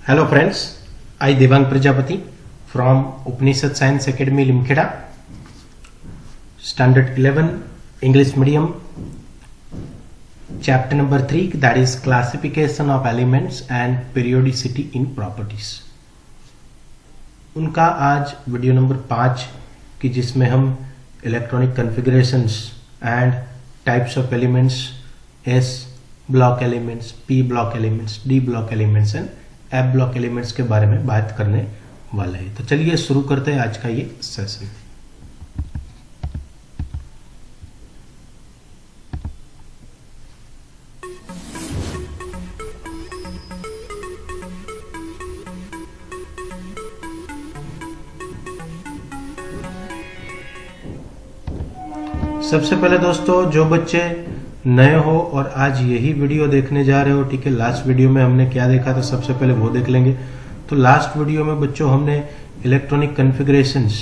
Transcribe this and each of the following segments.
Hello friends, I Devang Prajapati from Upanishad Science Academy Limkheda, Standard 11 English Medium, Chapter number 3, that is Classification of Elements and Periodicity in Properties. उनका आज video number 5 की जिसमें हम electronic configurations and types of elements, S block elements, P block elements, D block elements and F block elements के बारे में बात करने वाले हैं। तो चलिए शुरू करते हैं आज का ये सेशन। सबसे पहले दोस्तों, जो बच्चे नए हो और आज यही वीडियो देखने जा रहे हो, ठीक है, लास्ट वीडियो में हमने क्या देखा था सबसे पहले वो देख लेंगे। तो लास्ट वीडियो में बच्चों हमने electronic configurations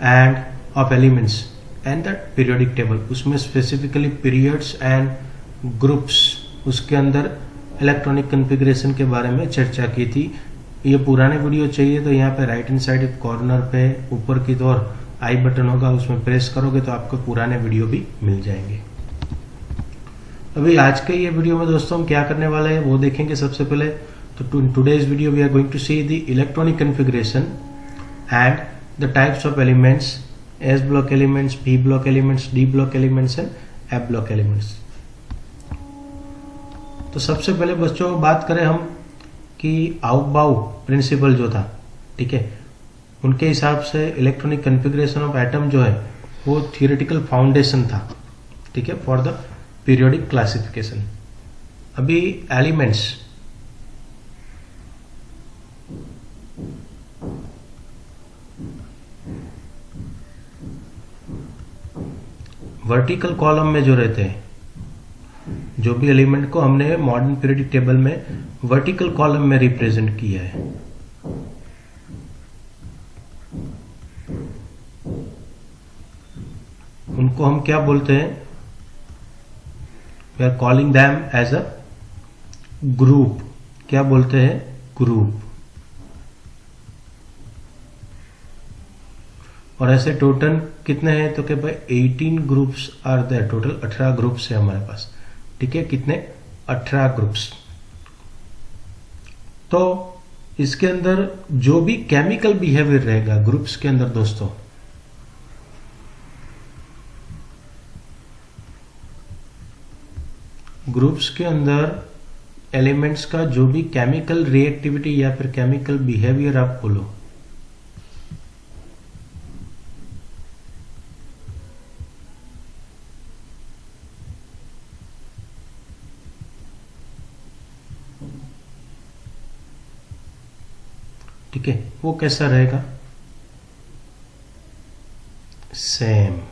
and of elements and the periodic table, उसमें स्पेसिफिकली पीरियड्स एंड ग्रुप्स, उसके अंदर इलेक्ट्रॉनिक कन्फिगरेशन के बारे में चर्चा की थी। ये पुराने वीडियो चाहिए तो यहाँ पे राइट हैंड साइड कॉर्नर पे ऊपर की ओर आई बटन होगा, उसमें प्रेस करोगे तो आपको पुराने वीडियो भी मिल जाएंगे। अभी आज के ये वीडियो में दोस्तों हम क्या करने वाले हैं वो देखेंगे। सबसे पहले तो today's video we are going to see the electronic configuration and the types of elements, S block elements, P block elements, D block elements and F block elements. तो सबसे पहले बच्चों बात करें हम कि आउटबाउ प्रिंसिपल जो था, ठीक है, उनके हिसाब से इलेक्ट्रॉनिक कन्फिगरेशन ऑफ एटम जो है वो थियोरेटिकल फाउंडेशन था, ठीक है, फॉर द पीरियोडिक क्लासिफिकेशन। अभी एलिमेंट्स, वर्टिकल कॉलम में जो रहते हैं, जो भी एलिमेंट को हमने मॉडर्न पीरियोडिक टेबल में वर्टिकल कॉलम में रिप्रेजेंट किया है, उनको हम क्या बोलते हैं? We are calling them as a group. क्या बोलते हैं? ग्रुप। और ऐसे टोटल कितने हैं? तो क्या भाई 18 groups are there. Total 18 groups है हमारे पास, ठीक है। कितने? 18 ग्रुप्स। तो इसके अंदर जो भी केमिकल बिहेवियर रहेगा ग्रुप्स के अंदर दोस्तों, ग्रुप्स के अंदर एलिमेंट्स का जो भी केमिकल रिएक्टिविटी या फिर केमिकल बिहेवियर आप बोलो, ठीक है, वो कैसा रहेगा? सेम।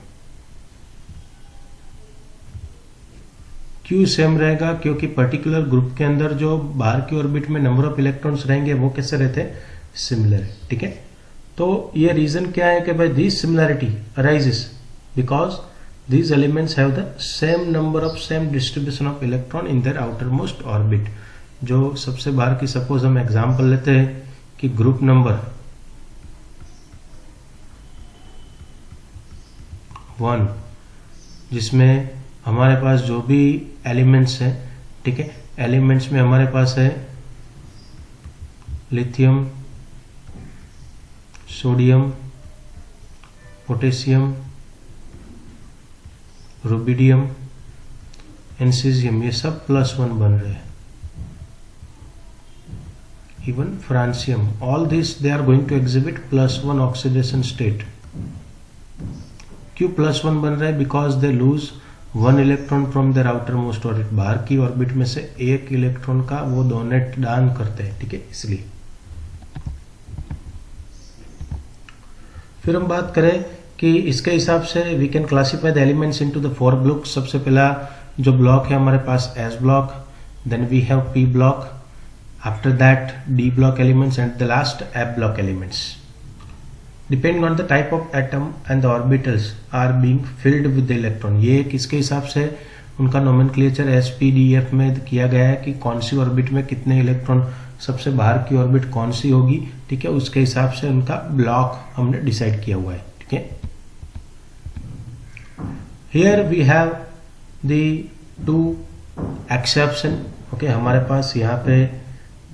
क्यों सेम रहेगा? क्योंकि पर्टिकुलर ग्रुप के अंदर जो बाहर की ऑर्बिट में नंबर ऑफ इलेक्ट्रॉन्स रहेंगे वो कैसे रहते हैं? सिमिलर, ठीक है। तो ये रीजन क्या है कि भाई this similarity arises because these elements have the same number of same distribution of electron in their outermost orbit. जो सबसे बाहर की, सपोज हम एग्जाम्पल लेते हैं कि ग्रुप नंबर 1, जिसमें हमारे पास जो भी एलिमेंट्स हैं, ठीक है, एलिमेंट्स में हमारे पास है lithium, sodium, potassium, rubidium, caesium, ये सब +1 बन रहे हैं। Even francium, all this they are going to exhibit +1 oxidation state. क्यों +1 बन रहे हैं? Because they lose 1 electron from their outermost orbit. बाहर की ऑर्बिट में से 1 इलेक्ट्रॉन का वो डोनेट दान करते हैं, ठीक है, इसलिए। फिर हम बात करें कि इसके हिसाब से we can classify the elements into the 4 blocks. सबसे पहला जो ब्लॉक है हमारे पास S block, then we have P block, after that D block elements and the last F block elements. Depending on the type of atom and the orbitals are being filled with the electron। ये किसके हिसाब से उनका nomenclature SPDF में किया गया है कि कौन सी ऑर्बिट में कितने इलेक्ट्रॉन सबसे बाहर की ऑर्बिट कौन सी होगी, ठीक है, उसके हिसाब से उनका ब्लॉक हमने डिसाइड किया हुआ है, ठीक है। Here we have the 2 exception, okay, हमारे पास यहाँ पे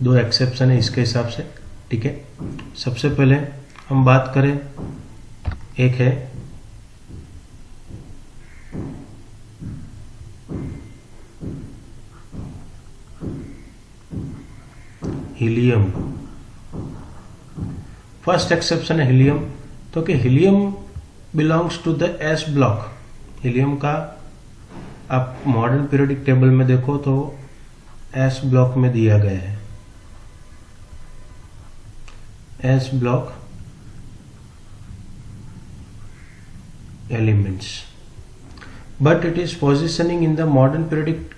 2 एक्सेप्शन है इसके हिसाब से, ठीक है। सबसे पहले हम बात करें, एक है हीलियम। फर्स्ट एक्सेप्शन है हीलियम, तो कि helium belongs to the S block. Helium का आप मॉडर्न पीरियोडिक टेबल में देखो तो एस ब्लॉक में दिया गया है, S block elements, but it is positioning in the modern periodic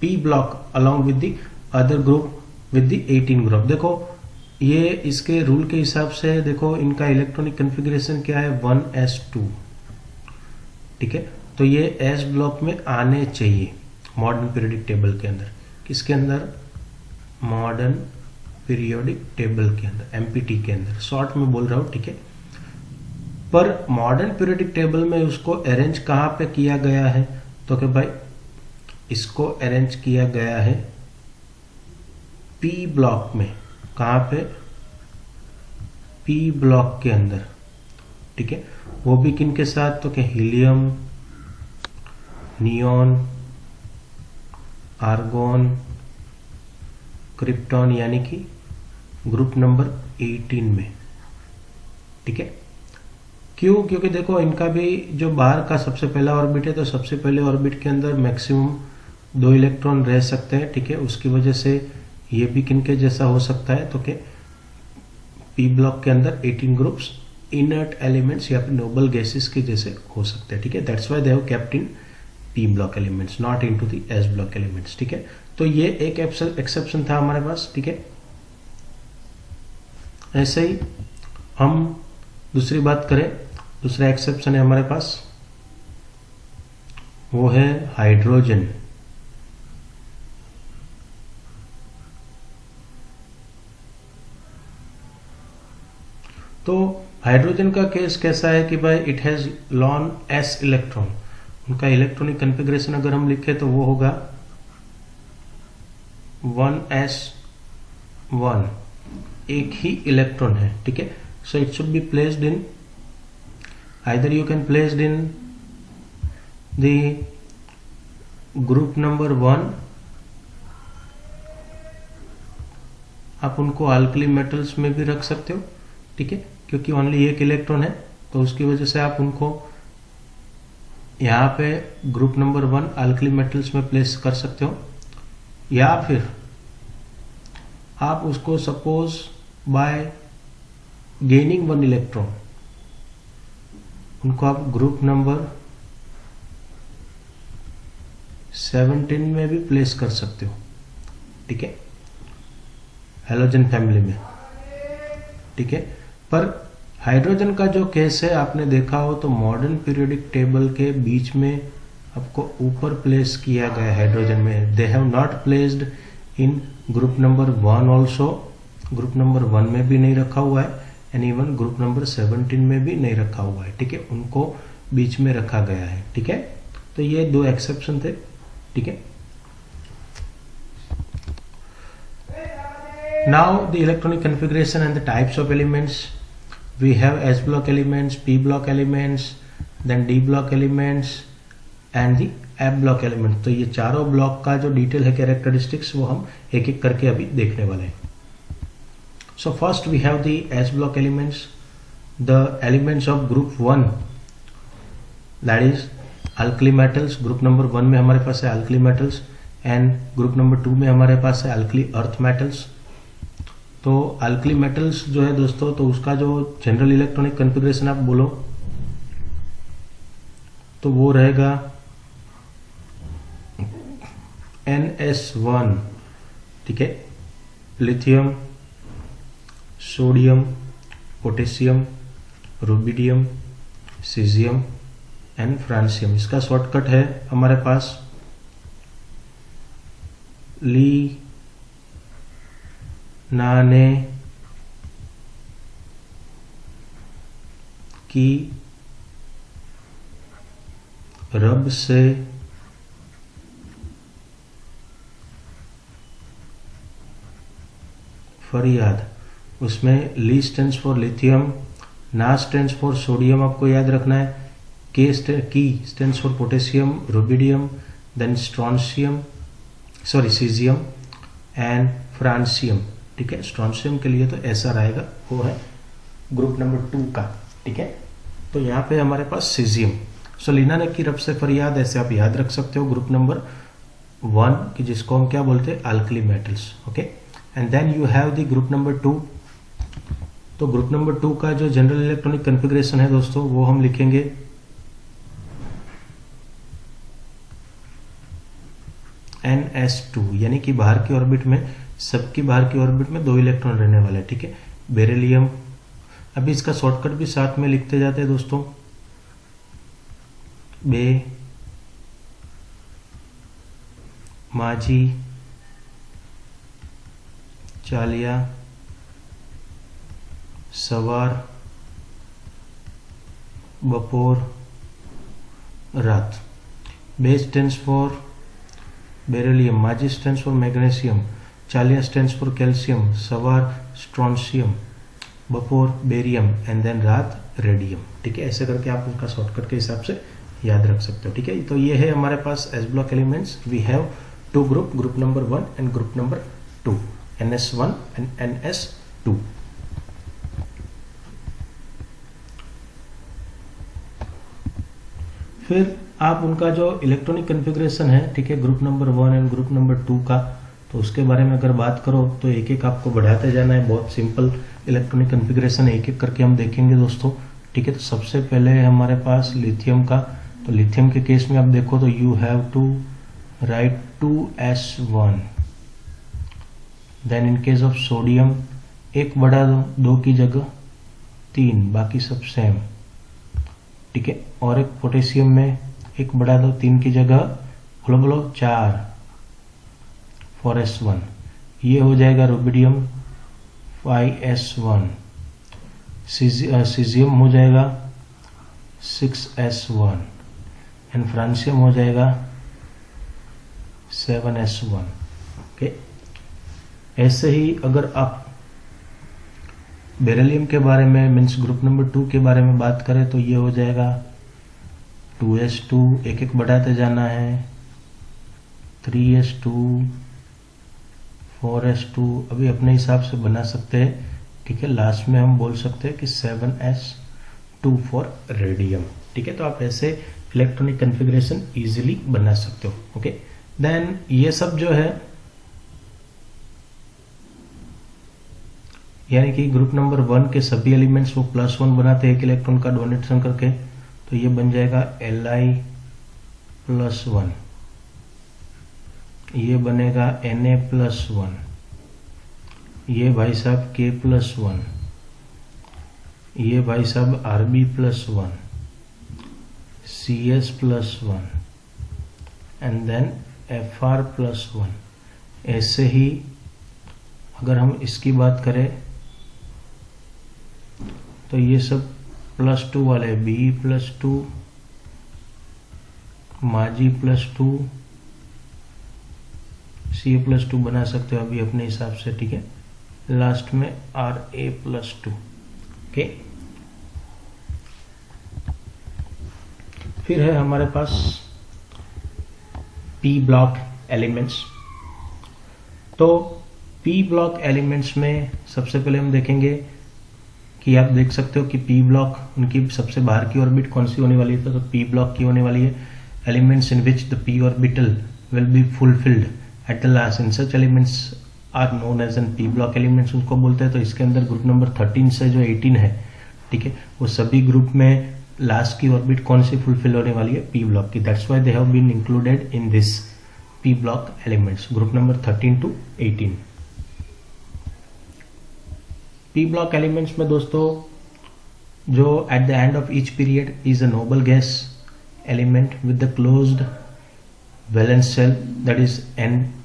P block along with the other group with the 18 group। देखो ये इसके रूल के हिसाब से देखो इनका इलेक्ट्रॉनिक कॉन्फ़िगरेशन क्या है, 1s2, ठीक है। तो ये एस ब्लॉक में आने चाहिए मॉडर्न पीरियोडिक टेबल के अंदर। किसके अंदर? मॉडर्न पीरियोडिक टेबल के अंदर, एमपीटी के अंदर, शॉर्ट में बोल रहा हूं, ठीक है। पर मॉडर्न पीरियोडिक टेबल में उसको अरेंज कहाँ पे किया गया है, तो कि भाई इसको अरेंज किया गया है पी ब्लॉक में। कहाँ पे? पी ब्लॉक के अंदर, ठीक है। वो भी किन के साथ, तो कि हीलियम, नियॉन, आर्गोन, क्रिप्टॉन, यानी कि ग्रुप नंबर 18 में, ठीक है। क्यों? क्योंकि देखो इनका भी जो बाहर का सबसे पहला ऑर्बिट है, तो सबसे पहले ऑर्बिट के अंदर मैक्सिमम 2 इलेक्ट्रॉन रह सकते हैं, ठीक है। उसकी वजह से ये भी किनके जैसा हो सकता है, तो कि पी ब्लॉक के अंदर 18 ग्रुप्स इनर्ट एलिमेंट्स या फिर नोबल गैसेस के जैसे हो सकते हैं, ठीक है। That's why they have kept in P block elements, not into the S block elements, ठीक है। तो ये एक एक्सेप्शन था हमारे पास, ठीक है। ऐसे ही हम दूसरी बात करें, दूसरा एक्सेप्शन है हमारे पास, वो है हाइड्रोजन। तो हाइड्रोजन का केस कैसा है कि भाई it has lawn S electron. उनका इलेक्ट्रॉनिक कॉन्फ़िगरेशन अगर हम लिखे तो वो होगा 1s1, एक ही इलेक्ट्रॉन है, ठीक है। So it should be placed in, either you can placed in the group number 1, आप उनको अल्कली मेटल्स में भी रख सकते हो, ठीक है, क्योंकि ओनली एक इलेक्ट्रॉन है, तो उसकी वजह से आप उनको यहाँ पे ग्रुप नंबर 1 अल्कली मेटल्स में प्लेस कर सकते हो। या फिर आप उसको सपोज बाय गेनिंग 1 इलेक्ट्रॉन, उनको आप ग्रुप नंबर 17 में भी प्लेस कर सकते हो, ठीक है, हैलोजन फैमिली में, ठीक है। पर हाइड्रोजन का जो केस है आपने देखा हो तो मॉडर्न पीरियोडिक टेबल के बीच में आपको ऊपर प्लेस किया गया हाइड्रोजन में। They have not placed in group number 1 also, group number 1 में भी नहीं रखा हुआ है, एंड इवन ग्रुप नंबर 17 में भी नहीं रखा हुआ है, ठीक है। उनको बीच में रखा गया है, ठीक है। तो ये 2 एक्सेप्शन थे, ठीक है। Now the electronic configuration and the types of elements. We have S block elements, P block elements, then D block elements and the F block elements. तो ये चारों ब्लॉक का जो डिटेल है, कैरेक्टरिस्टिक्स, वो हम एक एक करके अभी देखने वाले हैं। So first we have the S block elements, the elements of group 1, that is alkali metals। Group number 1 में हमारे पास है alkali metals and group number 2 में हमारे पास है alkali earth metals। तो alkali metals जो है दोस्तों, तो उसका जो जनरल इलेक्ट्रॉनिक कॉन्फ़िगरेशन आप बोलो तो वो रहेगा NS1, ठीक है। Lithium, sodium, potassium, rubidium, caesium and francium. इसका शॉर्टकट है हमारे पास नाने की रब से फरियाद। उसमें Li stands for lithium, Na stands for sodium, आपको याद रखना है। की stands for potassium, rubidium, then caesium and francium. ठीक है, स्ट्रॉन्शियम के लिए तो ऐसा रहेगा, वो है ग्रुप नंबर 2 का। ठीक है, तो यहाँ पे हमारे पास सीजियम। सो लीना ने की रब से फरियाद, ऐसे आप याद रख सकते हो ग्रुप नंबर 1 की, जिसको हम क्या बोलते हैं, alkali metals. Okay, and then you have the group number 2। तो ग्रुप नंबर 2 का जो जनरल इलेक्ट्रॉनिक कॉन्फ़िगरेशन है दोस्तों, वो हम लिखेंगे NS2, यानी कि बाहर की ऑर्बिट में, सबकी बाहर की ऑर्बिट में 2 इलेक्ट्रॉन रहने वाले हैं। ठीक है, बेरिलियम। अभी इसका शॉर्टकट भी साथ में लिखते जाते हैं दोस्तों, बे, माजी, चालिया, सवार, बपोर, रात। बे स्टैंड्स फॉर बेरिलियम, माजी स्टैंड्स फॉर मैग्नीशियम, चालिया स्टैंड्स फॉर कैल्शियम, सवार स्ट्रॉन्शियम, बपोर बेरियम एंड देन रात रेडियम। ठीक है, ऐसे करके आप उनका शॉर्टकट के हिसाब से याद रख सकते हो। ठीक है, तो ये है हमारे पास S block elements. We have 2 group number 1 and group number 2, NS1 and NS2। फिर आप उनका जो इलेक्ट्रॉनिक कॉन्फ़िगरेशन है, ठीक है, group number 1 and group number 2 का, तो उसके बारे में अगर बात करो तो एक एक आपको बढ़ाते जाना है। बहुत सिंपल इलेक्ट्रॉनिक कॉन्फ़िगरेशन एक एक करके हम देखेंगे दोस्तों। ठीक है, तो सबसे पहले है हमारे पास लिथियम का। तो लिथियम के केस में आप देखो तो you have to write 2s1। Then in case of sodium 1 बढ़ा दो, 2 की जगह 3, बाकी सब सेम। ठीक है, और एक पोटेशियम में 1 बढ़ा दो, 3 की जगह बोलो 4, 4s1। ये हो जाएगा रुबिडियम 5s1। सीजियम हो जाएगा 6s1 एंड फ्रांसियम हो जाएगा 7s1। ओके, ऐसे ही अगर आप बेरिलियम के बारे में मीन्स ग्रुप नंबर 2 के बारे में बात करें तो ये हो जाएगा 2s2, एक एक बढ़ाते जाना है, 3s2, 4s2, अभी अपने हिसाब से बना सकते हैं। ठीक है, लास्ट में हम बोल सकते हैं कि 7s2 फॉर रेडियम। ठीक है, तो आप ऐसे इलेक्ट्रॉनिक कॉन्फ़िगरेशन इजीली बना सकते हो। ओके, देन ये सब जो है, यानी कि ग्रुप नंबर 1 के सभी एलिमेंट्स वो +1 बनाते हैं एक इलेक्ट्रॉन का डोनेशन करके, तो ये बन जाएगा Li+1, ये बनेगा Na+1, ये भाई साहब K+1, ये भाई साहब Rb+1, Cs+1 and then Fr+1। ऐसे ही अगर हम इसकी बात करें तो ये सब +2 वाले Be+2, Mg+2, Ca+2 बना सकते हो अभी अपने हिसाब से। ठीक है, लास्ट में Ra+2। ओके, फिर है हमारे पास P ब्लॉक एलिमेंट्स। तो P ब्लॉक एलिमेंट्स में सबसे पहले हम देखेंगे कि आप देख सकते हो कि P ब्लॉक, उनकी सबसे बाहर की ऑर्बिट कौन सी होने वाली है, तो P ब्लॉक की होने वाली है elements in which the P orbital will be fulfilled at the last. In such elements are known as an P block elements उनको बोलते हैं। तो इसके अंदर ग्रुप नंबर 13 से जो 18 है, ठीक है, वो सभी ग्रुप में लास्ट की ऑर्बिट कौन सी फुलफिल होने वाली है, P ब्लॉक की। That's why they have been included in this P block elements, group number 13 to 18। P block elements में दोस्तों जो at the end of each period is a noble gas element with the closed valence shell, that is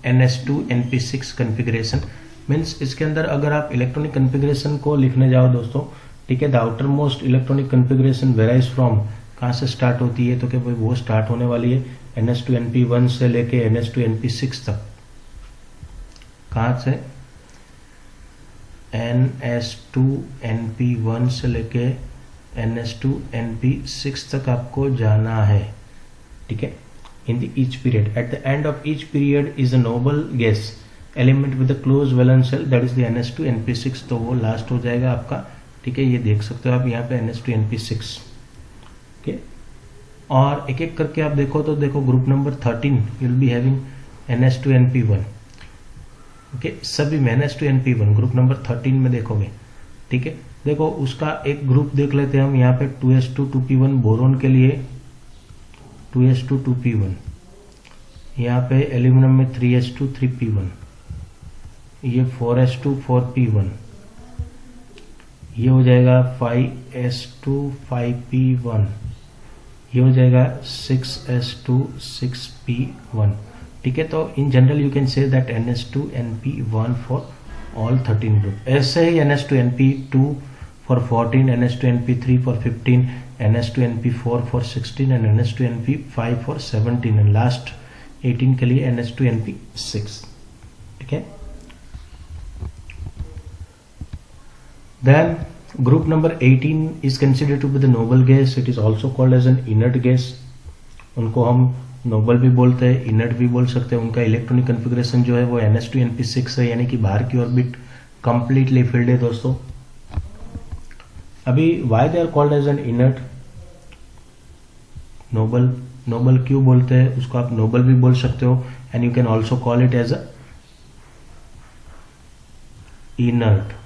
NS2 NP6 configuration, means इसके अंदर अगर आप electronic configuration को लिखने जाओ दोस्तों, ठीक है, the outer most electronic configuration varies from, कहाँ से स्टार्ट होती है, तो क्या भाई वो स्टार्ट होने वाली है NS2 NP1 से लेके NS2 NP6 तक। कहाँ से? NS2 NP1 से लेके NS2 NP6 तक आपको जाना है, ठीक है। In the each period, at the end of each period is a noble gas element with the close valence shell, that is the NS2 NP6, तो वो लास्ट हो जाएगा आपका, ठीक है। ये देख सकते हो आप यहाँ पे NS2 NP6, ठीक है। और एक एक करके आप देखो तो देखो group number 13 you will be having NS2 NP1, okay, सभी में NS2 NP1 ग्रुप नंबर 13 में देखोगे, ठीक है। देखो उसका एक ग्रुप देख लेते हैं हम यहाँ पे 2s2 2p1 बोरोन के लिए 2s2 2p1, यहाँ पे एल्यूमिनियम में 3s2 3p1, ये 4s2 4p1, ये हो जाएगा 5s2 5p1, ये हो जाएगा 6s2 6p1, ठीक है। तो in general you can say that NS2 NP1 for all 13 group. ऐसे ही NS2 NP2 for 14, NS2 NP3 for 15, NS2 NP4 for 16 and NS2 NP5 for 17 and last 18 के लिए NS2 NP6, ठीक है। Then group number 18 is considered to be the noble gas. It is also called as an inert gas. उनको हम Nobel भी बोलते हैं, inert भी बोल सकते हैं। उनका इलेक्ट्रॉनिक कॉन्फ़िगरेशन जो है वो NS2 NP6 है, यानी कि बाहर की ऑर्बिट कंप्लीटली फिल्ड है दोस्तों। अभी why they are called as an inert noble, noble क्यों बोलते हैं उसको, आप नोबल भी बोल सकते हो and you can also call it as a inert.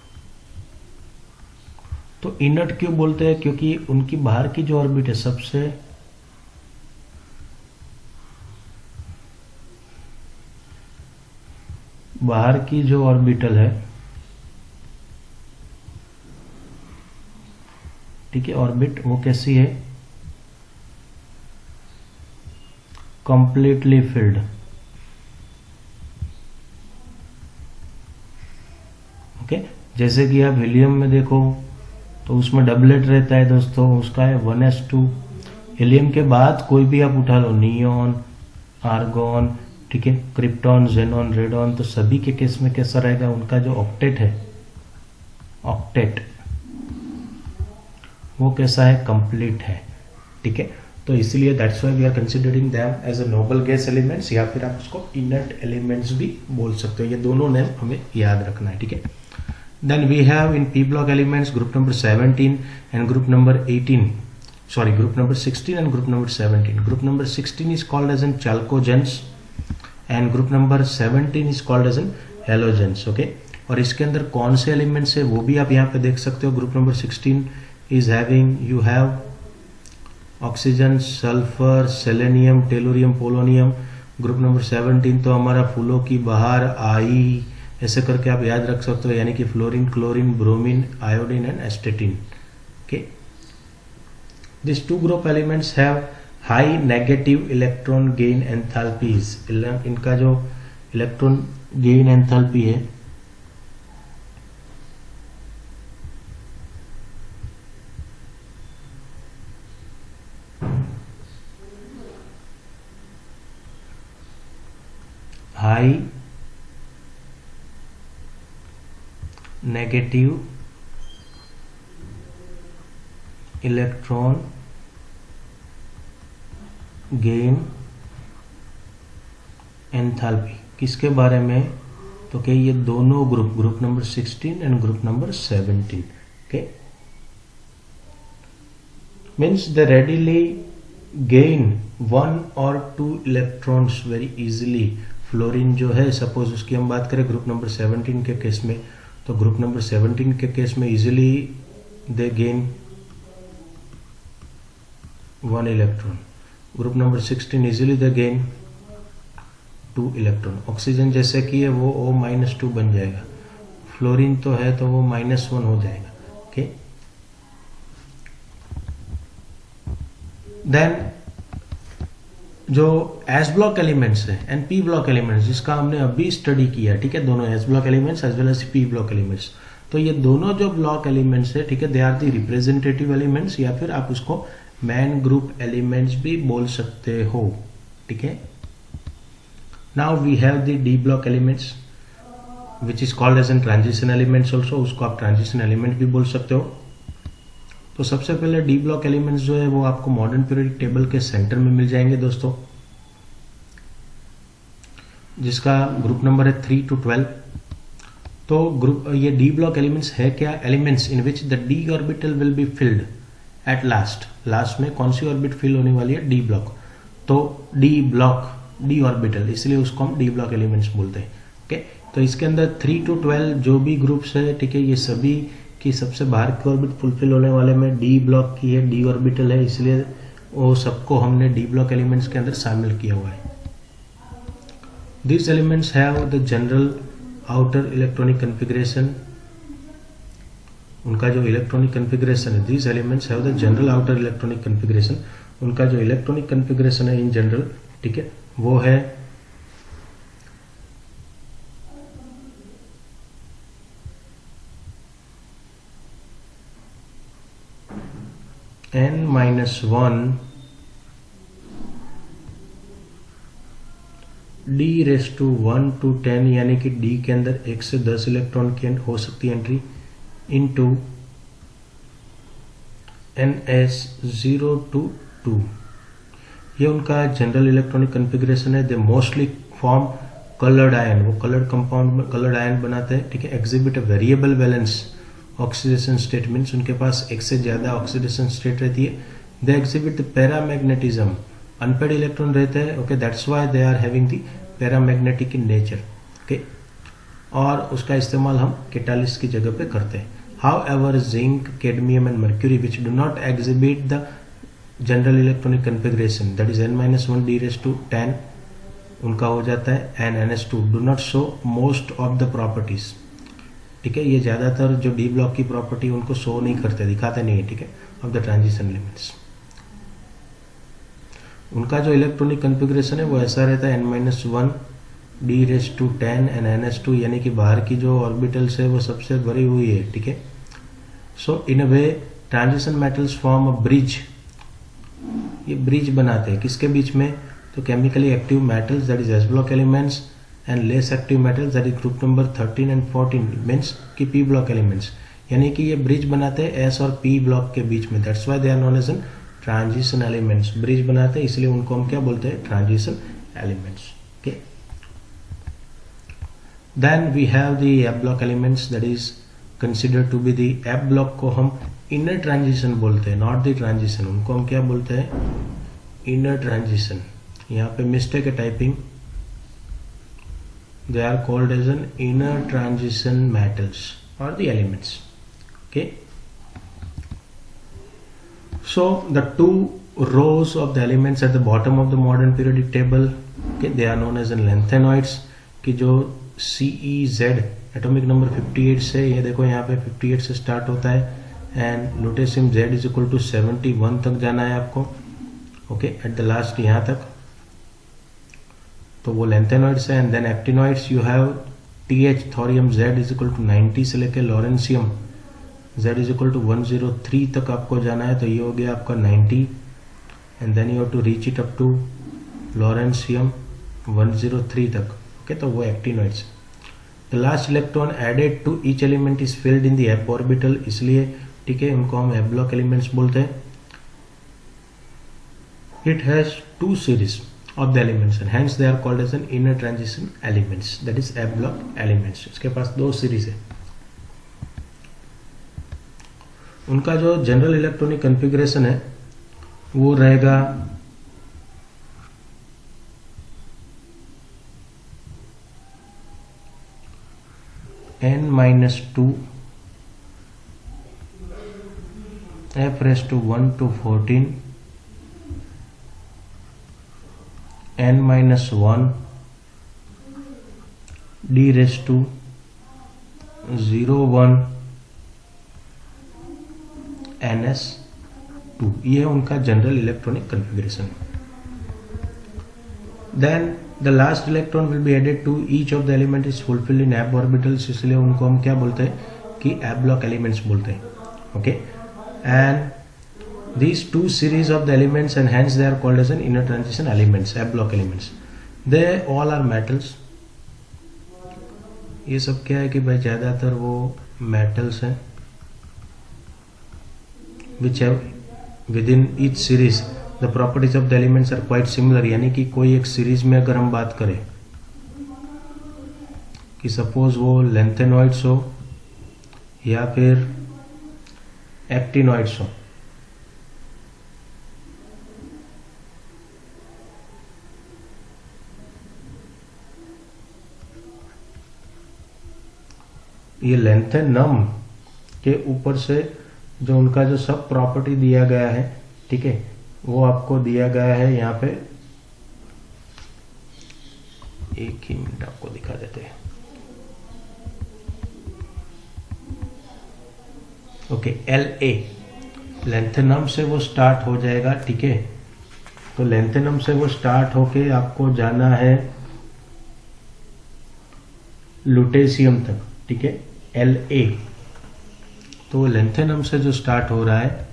तो इनर्ट क्यों बोलते हैं? क्योंकि उनकी बाहर की जो ऑर्बिट है, सबसे बाहर की जो ऑर्बिटल है, ठीक है, ऑर्बिट वो कैसी है? Completely filled, okay. जैसे कि आप हीलियम में देखो तो उसमें डबलेट रहता है दोस्तों, उसका है 1s2। हीलियम के बाद कोई भी आप उठा लो, नियॉन, आर्गॉन, ठीक है, क्रिप्टॉन, जेनॉन, रेडॉन, तो सभी के केस में कैसा रहेगा? उनका जो ऑक्टेट है, ऑक्टेट वो कैसा है? कंप्लीट है, ठीक है। तो इसलिए that's why we are considering them as a noble gas elements, या फिर आप उसको इनर्ट एलिमेंट्स भी बोल सकते हो। ये दोनों नेम हमें याद रखना है, ठीक है। Then we have in P block elements group number 17 and group number 18. Sorry, group number 16 and group number 17. Group number 16 is called as an chalcogens and group number 17 is called as an halogens. Okay. और इसके अंदर कौन से elements है वो भी आप यहाँ पे देख सकते हो। Group number 16 is having you have oxygen, sulphur, selenium, tellurium, polonium. Group number 17 तो हमारा फूलों की बहार, आई, ऐसे करके आप याद रख सकते हो, यानी कि fluorine, chlorine, bromine, iodine and astatine. Okay, this two group elements have high negative electron gain enthalpies. इनका जो इलेक्ट्रॉन गेन एंथैल्पी है high negative electron gain enthalpy किसके बारे में? तो क्या ये दोनों group number 16 and group number 17। Okay, means they readily gain 1 or 2 electrons very easily. Fluorine जो है, सपोज उसकी हम बात करें ग्रुप नंबर 17 के केस में, तो ग्रुप नंबर 17 के केस में इजीली दे gain 1 electron. Group number 16 easily दे गेन 2 इलेक्ट्रॉन। ऑक्सीजन जैसे कि है वो O-2 बन जाएगा, फ्लोरीन तो है तो वो -1 हो जाएगा। ओके, देन जो एस ब्लॉक एलिमेंट्स है एंड पी ब्लॉक एलिमेंट्स जिसका हमने अभी स्टडी किया, ठीक है, दोनों S block elements as well as P block elements, तो ये दोनों जो ब्लॉक एलिमेंट्स है, ठीक है, they are the representative elements, या फिर आप उसको मैन ग्रुप एलिमेंट्स भी बोल सकते हो, ठीक है। Now we have the D block elements which is called as an transition elements also, उसको आप ट्रांजिशन एलिमेंट भी बोल सकते हो। तो सबसे पहले डी ब्लॉक एलिमेंट्स जो है वो आपको मॉडर्न पीरियोडिक टेबल के सेंटर में मिल जाएंगे दोस्तों, जिसका ग्रुप नंबर है 3 to 12। तो ग्रुप ये डी ब्लॉक एलिमेंट्स है क्या? Elements in which the D orbital will be filled at last में कौन सी ऑर्बिट फिल होने वाली है? D block. तो डी ब्लॉक डी ऑर्बिटल, इसलिए उसको हम डी ब्लॉक एलिमेंट्स बोलते हैं। ओके, तो इसके अंदर 3 to 12 जो भी ग्रुप्स है, ठीक है, ये सभी की सबसे बाहर की ऑर्बिट फुलफिल होने वाले में डी ब्लॉक की है, डी ऑर्बिटल है, इसलिए वो सबको हमने डी ब्लॉक एलिमेंट्स के अंदर शामिल किया हुआ है। These elements have the general outer electronic configuration, उनका जो इलेक्ट्रॉनिक कन्फिग्रेशन है, these elements have the general outer electronic configuration, उनका जो इलेक्ट्रॉनिक कन्फिग्रेशन है इन जनरल, ठीक है, वो है n-1 d⁻1 to 10, यानी कि d के अंदर 1 से 10 इलेक्ट्रॉन की हो सकती है एंट्री, इनटू ns0 to 2। ये उनका जनरल इलेक्ट्रॉनिक कन्फिग्रेशन है। They mostly form coloured ion, वो कलर्ड कंपाउंड में कलर्ड आयन बनाते हैं, ठीक है। Exhibit a variable valence oxidation state, means उनके पास एक से ज्यादा ऑक्सीडेशन स्टेट रहती है। They exhibit the paramagnetism, unpaired electron रहते हैं, okay, that's why they are having the paramagnetic in nature, okay, और उसका इस्तेमाल हम कैटालिस्ट की जगह पे करते हैं। However zinc, cadmium and mercury which do not exhibit the general electronic configuration, that is n-1 d⁻10, उनका हो जाता है n-2, do not show most of the properties, ठीक है। ये ज्यादातर जो डी ब्लॉक की प्रॉपर्टी उनको शो नहीं करते, दिखाते नहीं है, ठीक है, ऑफ द ट्रांजिशन एलिमेंट्स। उनका जो इलेक्ट्रॉनिक कन्फिग्रेशन है वो ऐसा रहता है n-1 d⁻10 एंड ns2, यानी कि बाहर की जो ऑर्बिटल्स है वो सबसे भरी हुई है, ठीक है। So in a way transition metals form a bridge, ये ब्रिज बनाते हैं किसके बीच में? तो chemically active metals that is S block elements and less active metals that is group number 13 and 14 means की पी ब्लॉक एलिमेंट्स, यानी कि ये ब्रिज बनाते हैं एस और पी ब्लॉक के बीच में। That's why they are known as an transition elements, bridge बनाते हैं इसलिए उनको हम क्या बोलते हैं? Transition elements, okay. Then we have the F block elements that is considered to be the F block को हम इनर ट्रांजिशन बोलते हैं, नॉट द ट्रांजिशन, उनको हम क्या बोलते हैं? Inner transition. यहाँ पे मिस्टेक है typing, they are called as an inner transition metals or the elements, okay. So the two rows of the elements at the bottom of the modern periodic table, okay, they are known as an lanthanoids, कि जो CEZ atomic number 58 से, ये देखो यहाँ पे 58 से start होता है and lutetium Z is equal to 71 तक जाना है आपको, ओके, एट द लास्ट यहाँ तक, तो वो लैंथेनॉइड्स है। And then actinoids you have TH thorium Z is equal to 90 से लेके lawrencium Z is equal to 103 तक आपको जाना है, तो ये हो गया आपका 90 and then you have to reach it up to lawrencium 103 तक, ओके, तो वो actinoids. The last electron added to each element is filled in the F orbital, इसलिए, ठीक है, उनको हम एप ब्लॉक एलिमेंट्स बोलते हैं। It has 2 series of the elements and hence they are called as an inner transition elements, that is F block elements। इसके पास 2 series है। उनका जो जनरल इलेक्ट्रॉनिक कन्फिग्रेशन है वो रहेगा n-2 f⁻1 to 14 n-1 d⁻01 ns2, ये उनका general electronic configuration. Then the last electron will be added to each of the element is fulfilled in F orbitals, इसलिए उनको हम क्या बोलते हैं कि एब ब्लॉक एलिमेंट्स बोलते हैं. Okay, and these two series of the elements and hence they are called as an inner transition elements, ab block elements. They all are metals. ये सब क्या है कि भाई ज़्यादातर वो metals हैं which have within each series the properties of the elements are quite similar. यानी कि कोई एक सीरीज में अगर हम बात करें कि सपोज वो लेंथेनॉइड्स हो या फिर एक्टिनॉइड्स हो, ये लेंथेनम के ऊपर से जो उनका जो सब प्रॉपर्टी दिया गया है, ठीक है, वो आपको दिया गया है यहाँ पे. एक ही मिनट आपको दिखा देते हैं. ओके, La लेंथेनम से वो स्टार्ट हो जाएगा. ठीक है, तो लेंथेनम से वो स्टार्ट होके आपको जाना है लुटेशियम तक. ठीक है, La, तो लेंथेनम से जो स्टार्ट हो रहा है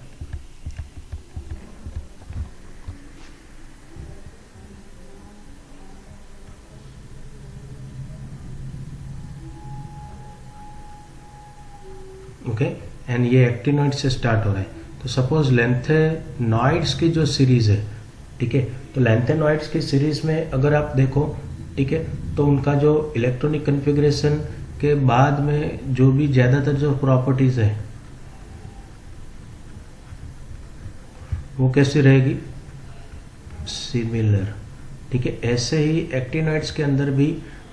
ओके, एंड ये एक्टिनॉइड से स्टार्ट हो रहा है. तो सपोज लेंथेनॉइड्स की जो सीरीज है, ठीक है, तो लेंथेनॉइड्स की सीरीज में अगर आप देखो, ठीक है, तो उनका जो इलेक्ट्रॉनिक कॉन्फ़िगरेशन के बाद में जो भी ज्यादातर जो प्रॉपर्टीज है वो कैसी रहेगी, सिमिलर. ठीक है, ऐसे ही एक्टिनॉइड्स के अंदर भी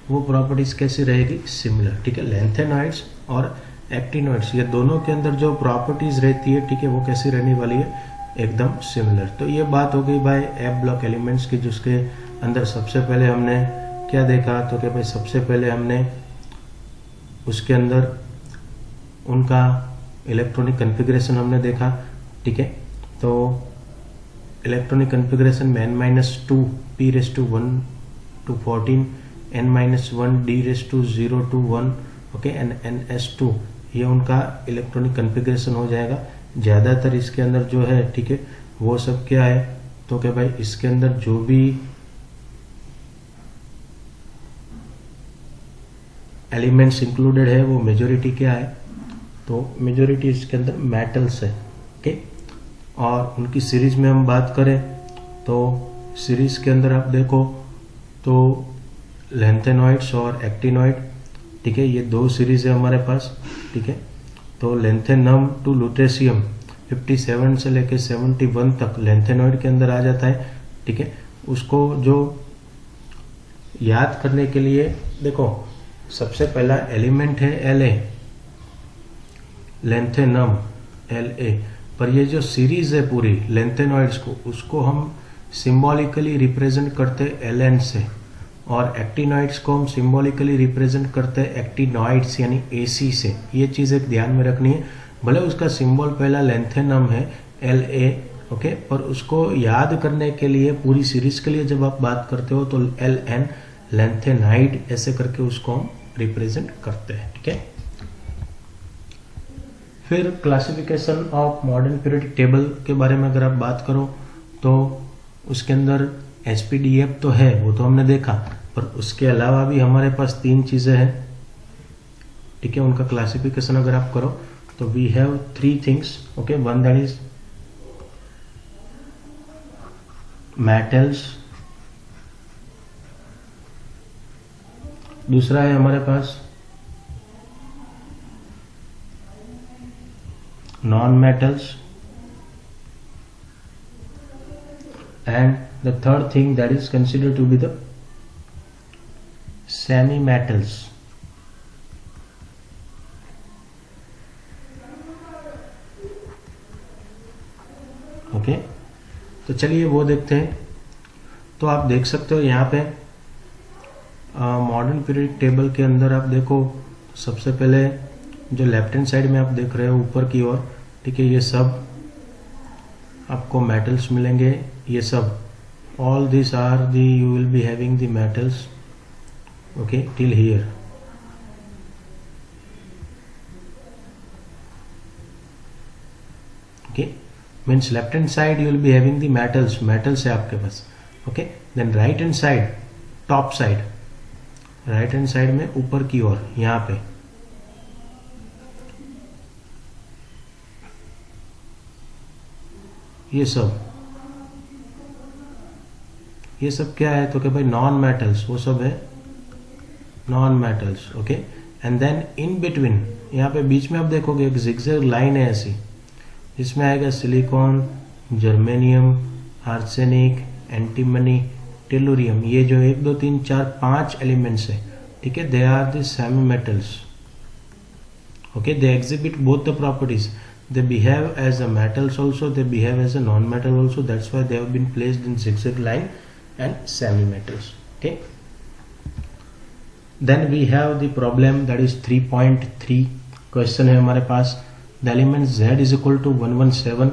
वो प्रॉपर्टीज कैसी रहेगी, सिमिलर. ठीक है, लेंथेनॉइड्स और एक्टिनॉइड्स ये दोनों के अंदर जो प्रॉपर्टीज रहती है, ठीक है, वो कैसी रहने वाली है, एकदम सिमिलर. तो ये बात हो गई भाई एब ब्लॉक एलिमेंट्स की, जिसके अंदर सबसे पहले हमने क्या देखा, तो क्या भाई सबसे पहले हमने उसके अंदर उनका इलेक्ट्रॉनिक कॉन्फ़िगरेशन हमने देखा. ठीक है, तो इलेक्ट्रॉनिक कॉन्फ़िगरेशन में n-2 p⁻1 to 14 n-1 d⁻0 to 1 okay, and ns2 ये उनका इलेक्ट्रॉनिक कॉन्फ़िगरेशन हो जाएगा. ज़्यादातर इसके अंदर जो है, ठीक है, वो सब क्या है, तो क्या भाई इसके अंदर जो भी एलिमेंट्स इंक्लूडेड है वो मेजोरिटी क्या है, तो मेजोरिटी इसके अंदर मेटल्स है. ओके, और उनकी सीरीज में हम बात करें तो सीरीज के अंदर आप देखो तो लेंथेनॉइड्स और एक्टिनॉइड, ठीक है, ये दो सीरीज है हमारे पास. ठीक है, तो लेंथेनम टू लुटेशियम 57 से लेके 71 तक लेंथेनॉइड के अंदर आ जाता है. ठीक है, उसको जो याद करने के लिए देखो, सबसे पहला एलिमेंट है La, लेंथेनम La, पर ये जो सीरीज है पूरी लेंथेनॉइड्स को, उसको हम सिंबॉलिकली रिप्रेजेंट करते Ln से, और एक्टिनॉइड्स को हम सिंबॉलिकली रिप्रेजेंट करते हैं एक्टिनॉइड्स यानी Ac से. ये चीज़ एक ध्यान में रखनी है. भले उसका सिंबल पहला लेंथेनम है La, ओके, पर उसको याद करने के लिए पूरी सीरीज के लिए जब आप बात करते हो तो Ln लेंथेनाइड ऐसे करके उसको हम रिप्रेजेंट करते हैं. ठीक है, फिर classification of modern periodic table के बारे में अगर आप बात करो तो उसके अंदर SPDF तो है, वो तो हमने देखा, पर उसके अलावा भी हमारे पास तीन चीजें हैं. ठीक है, उनका क्लासिफिकेशन अगर आप करो तो we have 3 things. Okay, one that is metals, दूसरा है हमारे पास non metals, and the third thing that is considered to be the semi metals. Okay, तो चलिए वो देखते हैं. तो आप देख सकते हो यहाँ पे मॉडर्न पीरियड टेबल के अंदर आप देखो, सबसे पहले जो लेफ्ट हैंड साइड में आप देख रहे हो ऊपर की ओर, ठीक है, ये सब आपको मेटल्स मिलेंगे, ये सब, all these are the, you will be having the metals, okay, till here. Okay, means left hand side you will be having the metals है आपके पास. Okay, then right hand side, top side, right hand side में ऊपर की ओर यहाँ पे ये सब क्या है, तो क्या भाई नॉन मेटल्स, वो सब है non metals. Okay, and then in between यहाँ पे बीच में आप देखोगे एक जिगजैग लाइन है ऐसी, जिसमें आएगा silicon, germanium, arsenic, antimony, tellurium. ये जो 1 2 3 4 5 एलिमेंट्स है, ठीक है, they are the semi metals. Okay, they exhibit both the properties. They behave as a metals also, they behave as a non-metal also. That's why they have been placed in zigzag line and semi-metals. Okay. Then we have the problem that is 3.3 question है हमारे पास. The elements Z is equal to 117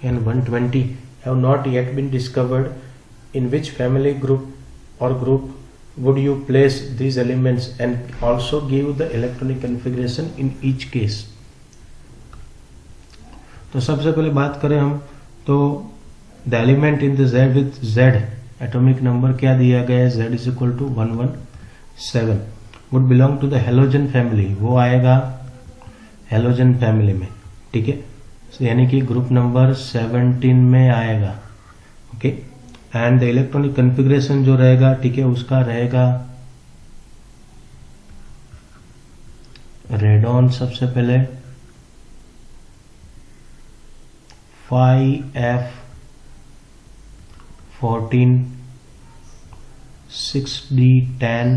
and 120 have not yet been discovered. In which family group or group would you place these elements, and also give the electronic configuration in each case. तो सबसे पहले बात करें हम, तो the element in the Z with Z atomic number क्या दिया गया है, Z is equal to 117, would belong to the halogen family. वो आएगा हेलोजन फैमिली में, ठीक है, यानी कि ग्रुप नंबर 17 में आएगा. Okay, and the electronic configuration जो रहेगा, ठीक है, उसका रहेगा रेडॉन सबसे पहले 5F14 6D10.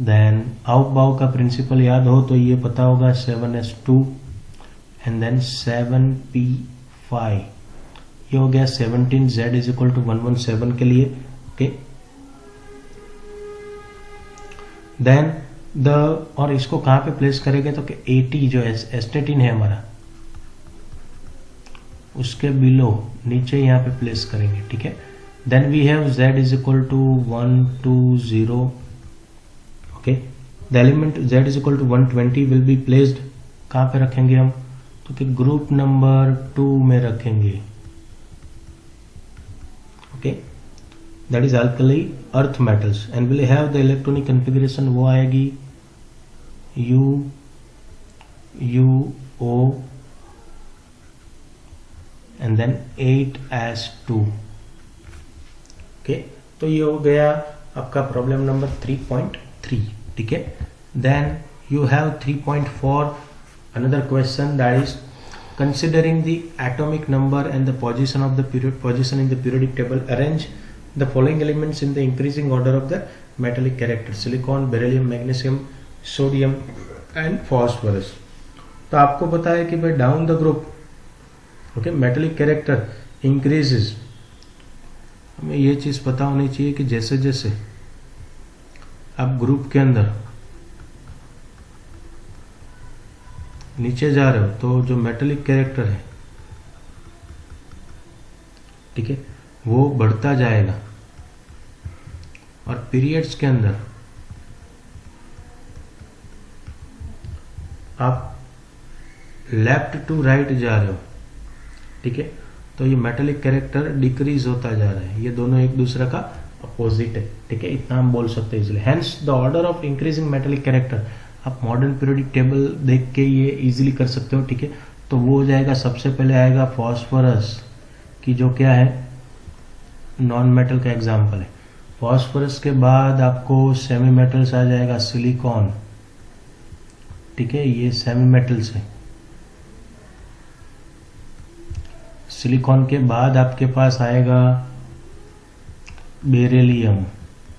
देन आउट बाउ का प्रिंसिपल याद हो तो ये पता होगा 7S2 एंड देन 7P5. ये हो गया 17. Z इज इक्वल टू 117 के लिए. ओके, देन द, और इसको कहाँ पे प्लेस करेंगे, तो कि 80 जो एस्टेटिन है हमारा, उसके बिलो नीचे यहाँ पे प्लेस करेंगे, ठीक है. Then we have Z is equal to 120. Okay, the element Z is equal to 120 will be placed, कहाँ पे रखेंगे हम, तो कि ग्रुप नंबर 2 में रखेंगे. Okay, that is alkali earth metals and will have the electronic configuration, वो आएगी UO and then 8S2. Okay, तो ये हो गया आपका प्रॉब्लम नंबर 3.3, ठीक है. Then you have 3.4 another question, that is considering the atomic number and the position of the position in the periodic table, arrange the following elements in the increasing order of the metallic character: silicon, beryllium, magnesium, sodium and phosphorus. तो आपको पता है कि भाई down the group, okay, metallic character increases. हमें ये चीज पता होनी चाहिए कि जैसे जैसे आप ग्रुप के अंदर नीचे जा रहे हो तो जो मेटेलिक कैरेक्टर है, ठीक है, वो बढ़ता जाएगा. और पीरियड्स के अंदर आप लेफ्ट टू राइट जा रहे हो, ठीक है, तो ये मेटेलिक कैरेक्टर डिक्रीज होता जा रहा है. ये दोनों एक दूसरे का अपोजिट है, ठीक है, इतना हम बोल सकते हैं easily. Hence the order of increasing metallic character, आप मॉडर्न पीरियोडिक टेबल देख के ये इजीली कर सकते हो, ठीक है. तो वो हो जाएगा, सबसे पहले आएगा फॉस्फोरस की, जो क्या है नॉन मेटल का एग्जाम्पल है. फॉस्फोरस के बाद आपको सेमी मेटल्स आ जाएगा, सिलिकॉन, ठीक है, ये सेमी मेटल्स है. सिलिकॉन के बाद आपके पास आएगा beryllium,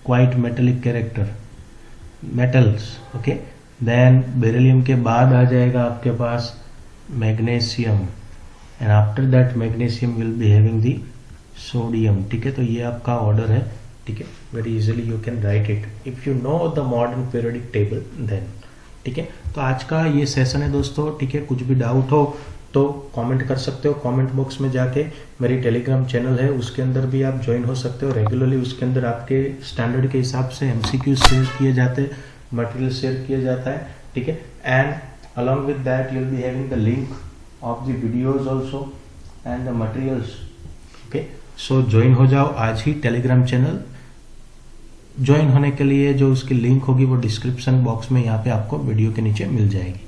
quite metallic character, metals. Okay, then beryllium के बाद आ जाएगा आपके पास magnesium, and after that magnesium will be having the sodium, ठीक है. तो ये आपका ऑर्डर है, ठीक है. Very easily you can write it if you know the modern periodic table then, ठीक है. तो आज का ये सेशन है दोस्तों, ठीक है. कुछ भी डाउट हो तो कमेंट कर सकते हो कमेंट बॉक्स में जाके। मेरी टेलीग्राम चैनल है उसके अंदर भी आप ज्वाइन हो सकते हो। रेगुलरली उसके अंदर आपके स्टैंडर्ड के हिसाब से MCQ शेयर किए जाते हैं, मटेरियल शेयर किया जाता है, ठीक है। And along with that you will be having the link of the videos also and the materials, okay. So join हो जाओ आज ही टेलीग्राम चैनल। ज्वाइन होने के लिए जो उसकी लिंक होगी वो डिस्क्रिप्शन बॉक्स में यहाँ पे आपको वीडियो के नीचे मिल जाएगी।